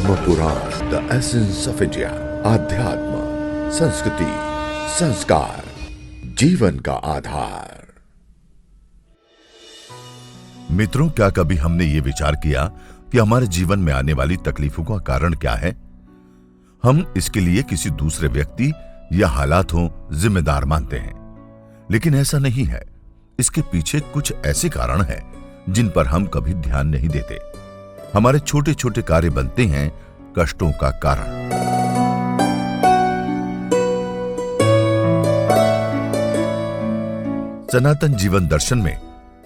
धर्म पुराण, the essence of India. आध्यात्म, संस्कृति, संस्कार, जीवन का आधार। मित्रों, क्या कभी हमने ये विचार किया कि हमारे जीवन में आने वाली तकलीफों का कारण क्या है? हम इसके लिए किसी दूसरे व्यक्ति या हालातों जिम्मेदार मानते हैं, लेकिन ऐसा नहीं है। इसके पीछे कुछ ऐसे कारण हैं जिन पर हम कभी ध्यान नहीं देते। हमारे छोटे छोटे कार्य बनते हैं कष्टों का कारण। सनातन जीवन दर्शन में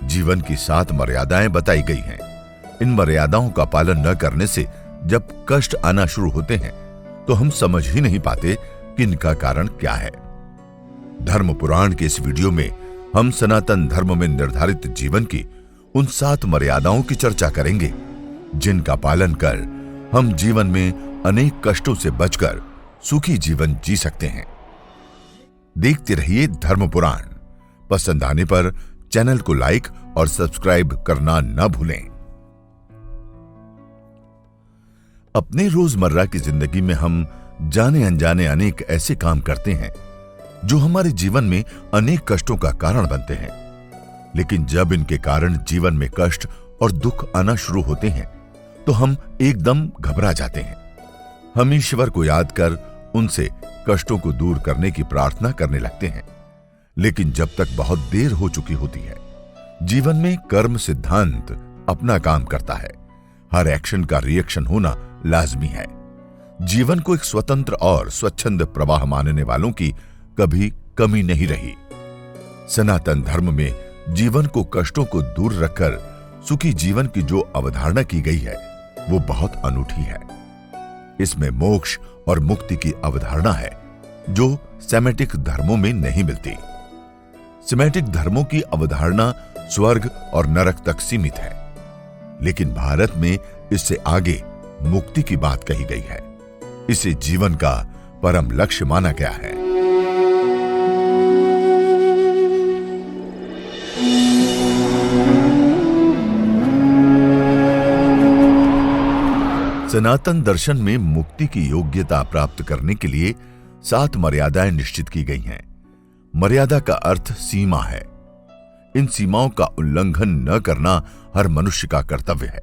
जीवन की 7 मर्यादाएं बताई गई हैं। इन मर्यादाओं का पालन न करने से जब कष्ट आना शुरू होते हैं तो हम समझ ही नहीं पाते कि इनका कारण क्या है। धर्म पुराण के इस वीडियो में हम सनातन धर्म में निर्धारित जीवन की उन 7 मर्यादाओं की चर्चा करेंगे, जिनका पालन कर हम जीवन में अनेक कष्टों से बचकर सुखी जीवन जी सकते हैं। देखते रहिए धर्म पुराण। पसंद आने पर चैनल को लाइक और सब्सक्राइब करना न भूलें। अपने रोजमर्रा की जिंदगी में हम जाने अनजाने अनेक ऐसे काम करते हैं जो हमारे जीवन में अनेक कष्टों का कारण बनते हैं। लेकिन जब इनके कारण जीवन में कष्ट और दुख आना शुरू होते हैं तो हम एकदम घबरा जाते हैं। हम ईश्वर को याद कर उनसे कष्टों को दूर करने की प्रार्थना करने लगते हैं। लेकिन जब तक बहुत देर हो चुकी होती है। जीवन में कर्म सिद्धांत अपना काम करता है। हर एक्शन का रिएक्शन होना लाजमी है। जीवन को एक स्वतंत्र और स्वच्छंद प्रवाह मानने वालों की कभी कमी नहीं रही। सनातन धर्म में जीवन को कष्टों को दूर रखकर सुखी जीवन की जो अवधारणा की गई है वो बहुत अनूठी है। इसमें मोक्ष और मुक्ति की अवधारणा है जो सेमेटिक धर्मों में नहीं मिलती। सेमेटिक धर्मों की अवधारणा स्वर्ग और नरक तक सीमित है, लेकिन भारत में इससे आगे मुक्ति की बात कही गई है। इसे जीवन का परम लक्ष्य माना गया है। सनातन दर्शन में मुक्ति की योग्यता प्राप्त करने के लिए 7 मर्यादाएं निश्चित की गई हैं। मर्यादा का अर्थ सीमा है। इन सीमाओं का उल्लंघन न करना हर मनुष्य का कर्तव्य है।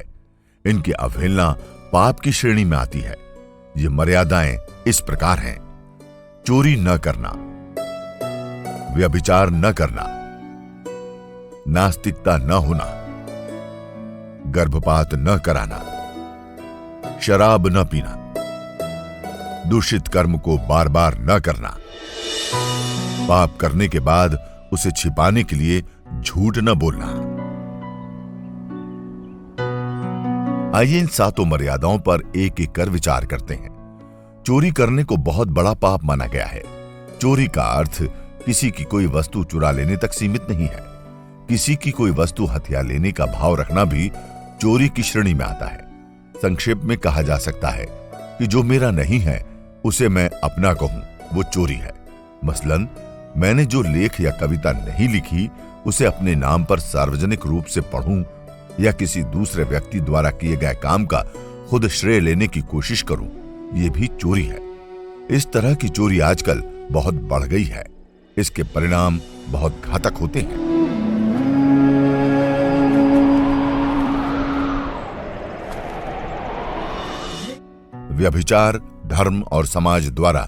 इनकी अवहेलना पाप की श्रेणी में आती है। ये मर्यादाएं इस प्रकार हैं: चोरी न करना, व्यभिचार न करना, नास्तिकता न होना, गर्भपात न कराना, शराब न पीना, दूषित कर्म को बार बार न करना, पाप करने के बाद उसे छिपाने के लिए झूठ न बोलना। आइए इन 7 मर्यादाओं पर एक एक कर विचार करते हैं। चोरी करने को बहुत बड़ा पाप माना गया है। चोरी का अर्थ किसी की कोई वस्तु चुरा लेने तक सीमित नहीं है। किसी की कोई वस्तु हथिया लेने का भाव रखना भी चोरी की श्रेणी में आता है। संक्षेप में कहा जा सकता है कि जो मेरा नहीं है उसे मैं अपना कहूं, वो चोरी है। मसलन, मैंने जो लेख या कविता नहीं लिखी उसे अपने नाम पर सार्वजनिक रूप से पढ़ूं या किसी दूसरे व्यक्ति द्वारा किए गए काम का खुद श्रेय लेने की कोशिश करूं, यह भी चोरी है। इस तरह की चोरी आजकल बहुत बढ़ गई है। इसके परिणाम बहुत घातक होते हैं। व्यभिचार धर्म और समाज द्वारा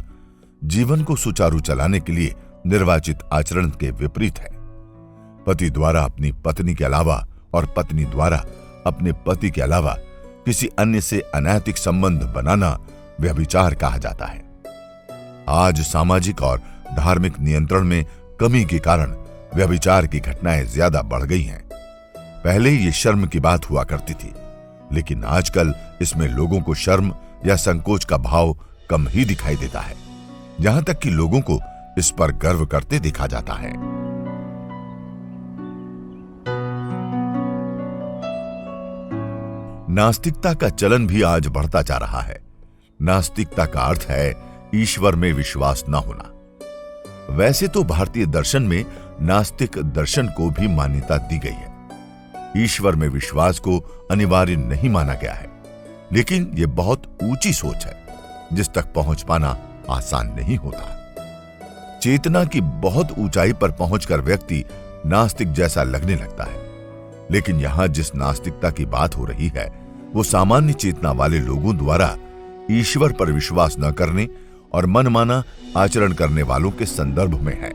जीवन को सुचारू चलाने के लिए निर्वाचित आचरण के विपरीत है। पति द्वारा अपनी पत्नी के अलावा और पत्नी द्वारा अपने पति के अलावा किसी अन्य से अनैतिक संबंध बनाना व्यभिचार कहा जाता है। आज सामाजिक और धार्मिक नियंत्रण में कमी के कारण व्यभिचार की घटनाएं ज्यादा बढ़ गई हैं। पहले ये शर्म की बात हुआ करती थी, लेकिन आजकल इसमें लोगों को शर्म या संकोच का भाव कम ही दिखाई देता है। यहां तक कि लोगों को इस पर गर्व करते देखा जाता है। नास्तिकता का चलन भी आज बढ़ता जा रहा है। नास्तिकता का अर्थ है ईश्वर में विश्वास न होना। वैसे तो भारतीय दर्शन में नास्तिक दर्शन को भी मान्यता दी गई है। ईश्वर में विश्वास को अनिवार्य नहीं माना गया है, लेकिन यह बहुत ऊंची सोच है जिस तक पहुंच पाना आसान नहीं होता। चेतना की बहुत ऊंचाई पर पहुंचकर व्यक्ति नास्तिक जैसा लगने लगता है, लेकिन यहां जिस नास्तिकता की बात हो रही है वो सामान्य चेतना वाले लोगों द्वारा ईश्वर पर विश्वास न करने और मनमाना आचरण करने वालों के संदर्भ में है।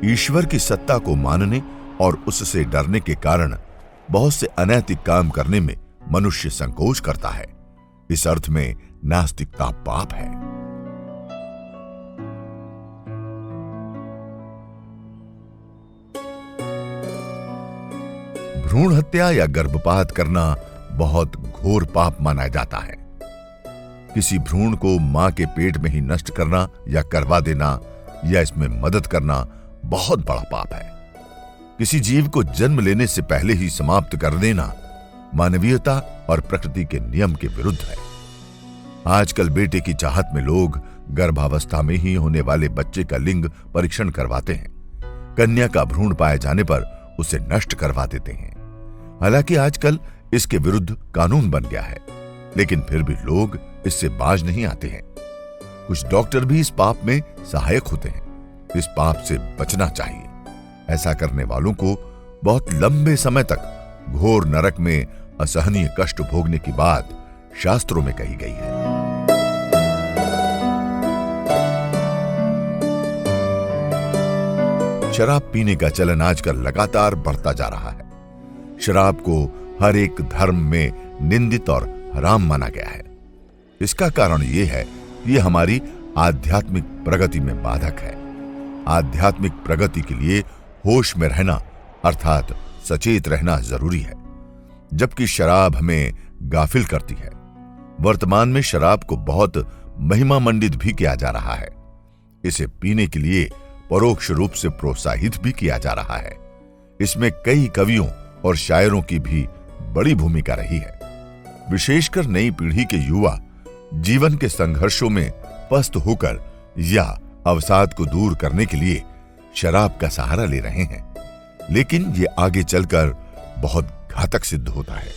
ईश्वर की सत्ता को मानने और उससे डरने के कारण बहुत से अनैतिक काम करने में मनुष्य संकोच करता है। इस अर्थ में नास्तिकता पाप है। भ्रूण हत्या या गर्भपात करना बहुत घोर पाप माना जाता है। किसी भ्रूण को मां के पेट में ही नष्ट करना या करवा देना या इसमें मदद करना बहुत बड़ा पाप है। किसी जीव को जन्म लेने से पहले ही समाप्त कर देना मानवीयता और प्रकृति के नियम के विरुद्ध है। आजकल बेटे की चाहत में लोग गर्भावस्था में ही होने वाले बच्चे का लिंग परीक्षण करवाते हैं। कन्या का भ्रूण पाए जाने पर उसे नष्ट करवा देते हैं। हालांकि आजकल इसके विरुद्ध कानून बन गया है, लेकिन फिर भी लोग इससे बाज नहीं आते हैं। कुछ डॉक्टर भी इस पाप में सहायक होते हैं। इस पाप से बचना चाहिए। ऐसा करने वालों को बहुत लंबे समय तक घोर नरक में असहनीय कष्ट भोगने की बात शास्त्रों में कही गई है। शराब पीने का चलन आजकल लगातार बढ़ता जा रहा है। शराब को हर एक धर्म में निंदित और हराम माना गया है। इसका कारण यह है कि यह हमारी आध्यात्मिक प्रगति में बाधक है। आध्यात्मिक प्रगति के लिए होश में रहना अर्थात सचेत रहना जरूरी है, जबकि शराब हमें गाफिल करती है। वर्तमान में शराब को बहुत महिमा मंडित भी किया जा रहा है। इसे पीने के लिए परोक्ष रूप से प्रोत्साहित भी किया जा रहा है। इसमें कई कवियों और शायरों की भी बड़ी भूमिका रही है। विशेषकर नई पीढ़ी के युवा जीवन के संघर्षों में पस्त होकर या अवसाद को दूर करने के लिए शराब का सहारा ले रहे हैं, लेकिन ये आगे चलकर बहुत घातक सिद्ध होता है।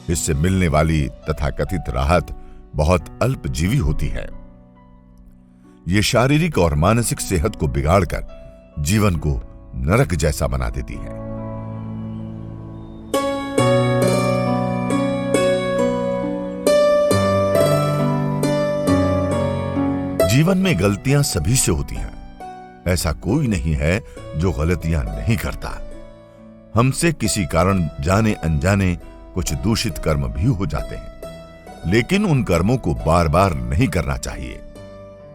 इससे मिलने वाली तथाकथित राहत बहुत अल्पजीवी होती है। ये शारीरिक और मानसिक सेहत को बिगाड़कर जीवन को नरक जैसा बना देती है। जीवन में गलतियां सभी से होती हैं। ऐसा कोई नहीं है जो गलतियां नहीं करता। हमसे किसी कारण जाने अनजाने कुछ दूषित कर्म भी हो जाते हैं, लेकिन उन कर्मों को बार बार नहीं करना चाहिए।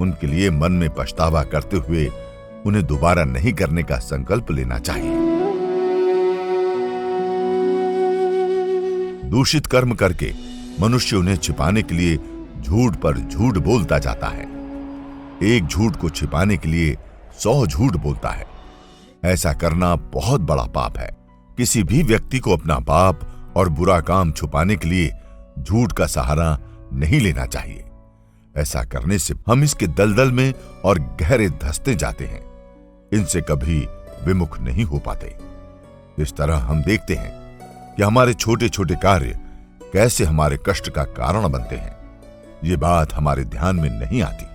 उनके लिए मन में पछतावा करते हुए उन्हें दोबारा नहीं करने का संकल्प लेना चाहिए। दूषित कर्म करके मनुष्य उन्हें छिपाने के लिए झूठ पर झूठ बोलता जाता है। एक झूठ को छिपाने के लिए 100 झूठ बोलता है। ऐसा करना बहुत बड़ा पाप है। किसी भी व्यक्ति को अपना पाप और बुरा काम छुपाने के लिए झूठ का सहारा नहीं लेना चाहिए। ऐसा करने से हम इसके दलदल में और गहरे धंसते जाते हैं। इनसे कभी विमुख नहीं हो पाते। इस तरह हम देखते हैं कि हमारे छोटे छोटे कार्य कैसे हमारे कष्ट का कारण बनते हैं। ये बात हमारे ध्यान में नहीं आती।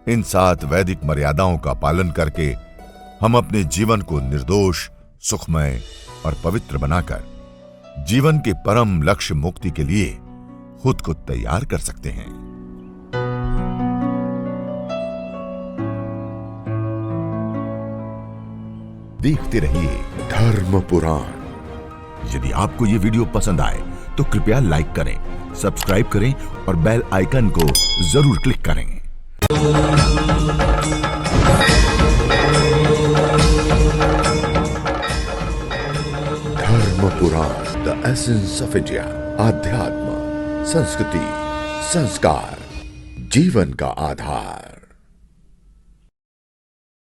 इन 7 वैदिक मर्यादाओं का पालन करके हम अपने जीवन को निर्दोष, सुखमय और पवित्र बनाकर जीवन के परम लक्ष्य मुक्ति के लिए खुद को तैयार कर सकते हैं। देखते रहिए धर्म पुराण। यदि आपको ये वीडियो पसंद आए तो कृपया लाइक करें, सब्सक्राइब करें और बेल आइकन को जरूर क्लिक करें। धर्म पुराण, द एसेंस ऑफ इंडिया। आध्यात्म, संस्कृति, संस्कार, जीवन का आधार।